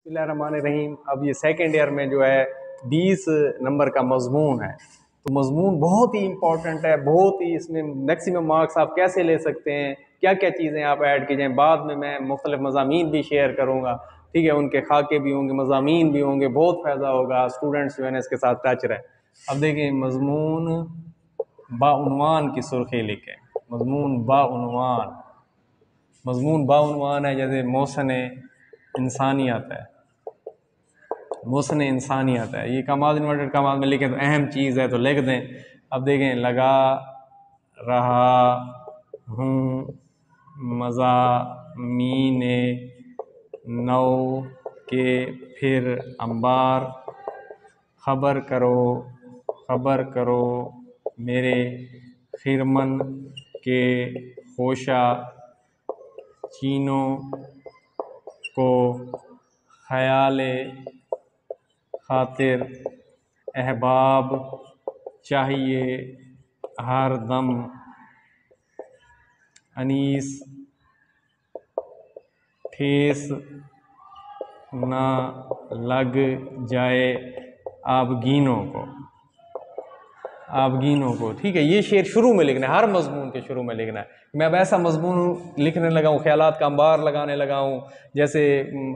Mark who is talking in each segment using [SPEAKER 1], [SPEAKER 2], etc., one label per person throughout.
[SPEAKER 1] बिस्मिल्लाहिर्रहमानिर्रहीम। अब ये सेकेंड ईयर में जो है 20 नंबर का मजमून है, तो मजमून बहुत ही इंपॉर्टेंट है, बहुत ही इसमें मैक्सिमम मार्क्स आप कैसे ले सकते हैं, क्या क्या चीज़ें आप ऐड की जाएँ। बाद में मैं मुख्तलिफ मज़ामीन भी शेयर करूँगा, ठीक है, उनके खाके भी होंगे, मज़ामीन भी होंगे, बहुत फ़ायदा होगा स्टूडेंट्स जो है ना इसके साथ टच रहे। अब देखिए मजमून बाउनवान की सुर्खी लिखें। मजमून बाउनवान है, जैसे मोहसन इंसानियत है, मोहसन इंसानियत है, ये कमाल इन्वर्टेड कमाल में लिखें तो अहम चीज़ है तो लिख दें। अब देखें लगा रहा हूँ मज़ामीने नौ के फिर अंबार, खबर करो मेरे खिरमन के होशा चीनों को ख़याले खातिर अहबाब चाहिए हर दम, अनीस ठेस ना लग जाए आबगीनों को, ठीक है। ये शेर शुरू में लिखना है, हर मजमून के शुरू में लिखना है। मैं अब ऐसा मजमून लिखने लगा हूँ, ख्यालात का अंबार लगाने लगा हूँ, जैसे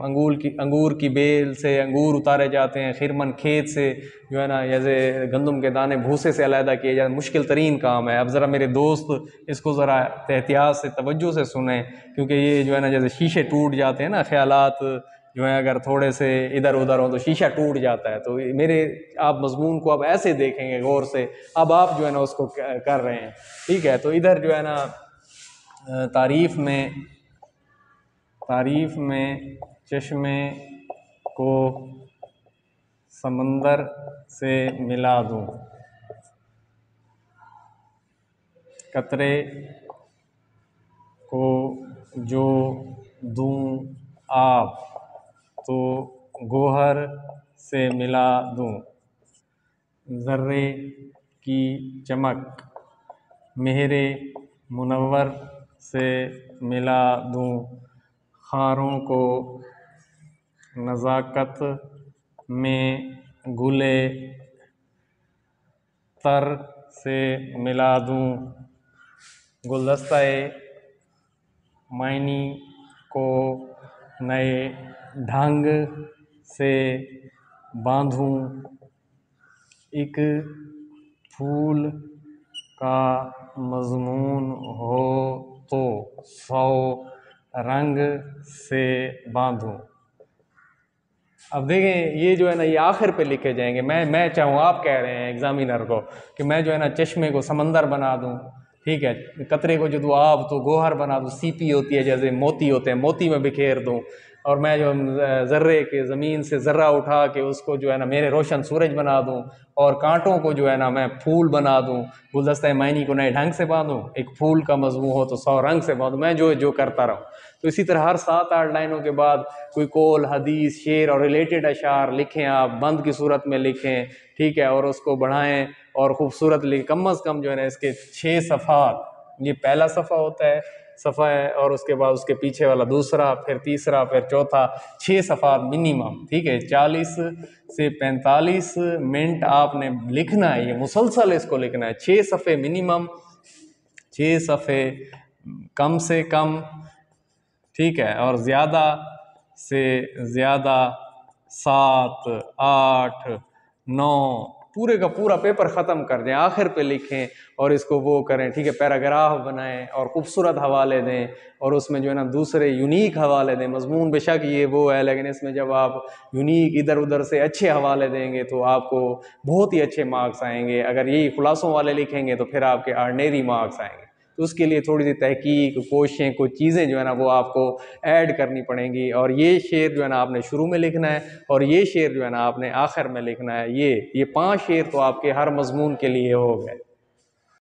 [SPEAKER 1] अंगूर की बेल से अंगूर उतारे जाते हैं, खिरमन खेत से जो है ना, जैसे गंदम के दाने भूसे से अलहदा किए जाते हैं, मुश्किल तरीन काम है। अब ज़रा मेरे दोस्त इसको ज़रा एहतियात से तवज्जो से सुने, क्योंकि ये जो है ना जैसे शीशे टूट जाते हैं ना, ख्यालात जो है अगर थोड़े से इधर उधर हो तो शीशा टूट जाता है। तो मेरे आप मजमून को अब ऐसे देखेंगे गौर से, अब आप जो है ना उसको कर रहे हैं, ठीक है। तो इधर जो है ना तारीफ में चश्मे को समंदर से मिला दूं, कतरे को जो दूं आप तो गोहर से मिला दूं, ज़र्रे की चमक मेहरे मुनव्वर से मिला दूं, खारों को नज़ाकत में गुले तर से मिला दूं, गुलदस्ता-ए मायनी को नए ढंग से बांधूं, एक फूल का मजमून हो तो 100 रंग से बांधूं। अब देखें ये जो है ना ये आखिर पे लिखे जाएंगे। मैं चाहूँ, आप कह रहे हैं एग्जामिनर को कि मैं जो है ना चश्मे को समंदर बना दूं, ठीक है, कतरे को जो दूँ आब तो गोहर बना दूँ, सीपी होती है जैसे मोती होते हैं, मोती में बिखेर दूँ, और मैं जो ज़र्रे के ज़मीन से ज़र्रा उठा के उसको जो है ना मेरे रोशन सूरज बना दूँ, और कांटों को जो है ना मैं फूल बना दूँ, गुलदस्ता मायनी को नए ढंग से बांधूँ, एक फूल का मजमू हो तो 100 रंग से बांधूँ, मैं जो करता रहूँ। तो इसी तरह हर 7-8 लाइनों के बाद कोई कौल, हदीस, शेर और रिलेटेड अशार लिखें, आप बंद की सूरत में लिखें, ठीक है, और उसको बढ़ाएं और खूबसूरत लिखें। कम अज़ कम जो है ना इसके 6 सफ़ात, ये पहला सफ़ा होता है, सफ़ा है, और उसके बाद उसके पीछे वाला दूसरा, फिर तीसरा, फिर चौथा, 6 सफ़ात मिनिमम, ठीक है। 40 से 45 मिनट आपने लिखना है, ये मुसलसल इसको लिखना है। 6 सफ़े मिनिमम, 6 सफ़े कम से कम, ठीक है, और ज़्यादा से ज़्यादा 7, 8, 9, पूरे का पूरा पेपर ख़त्म कर दें, आखिर पे लिखें और इसको वो करें, ठीक है। पैराग्राफ बनाएं और खूबसूरत हवाले दें, और उसमें जो है ना दूसरे यूनिक हवाले दें। मजमून बेशक ये वो है, लेकिन इसमें जब आप यूनिक इधर उधर से अच्छे हवाले देंगे तो आपको बहुत ही अच्छे मार्क्स आएंगे। अगर यही खुलासों वाले लिखेंगे तो फिर आपके ऑर्डिनरी मार्क्स आएंगे। तो उसके लिए थोड़ी सी तहकीक, कोशिशें, कुछ चीज़ें जो है ना वो आपको ऐड करनी पड़ेंगी। और ये शेर जो है ना आपने शुरू में लिखना है, और ये शेर जो है ना आपने आखिर में लिखना है। ये 5 शेर तो आपके हर मजमून के लिए हो गए।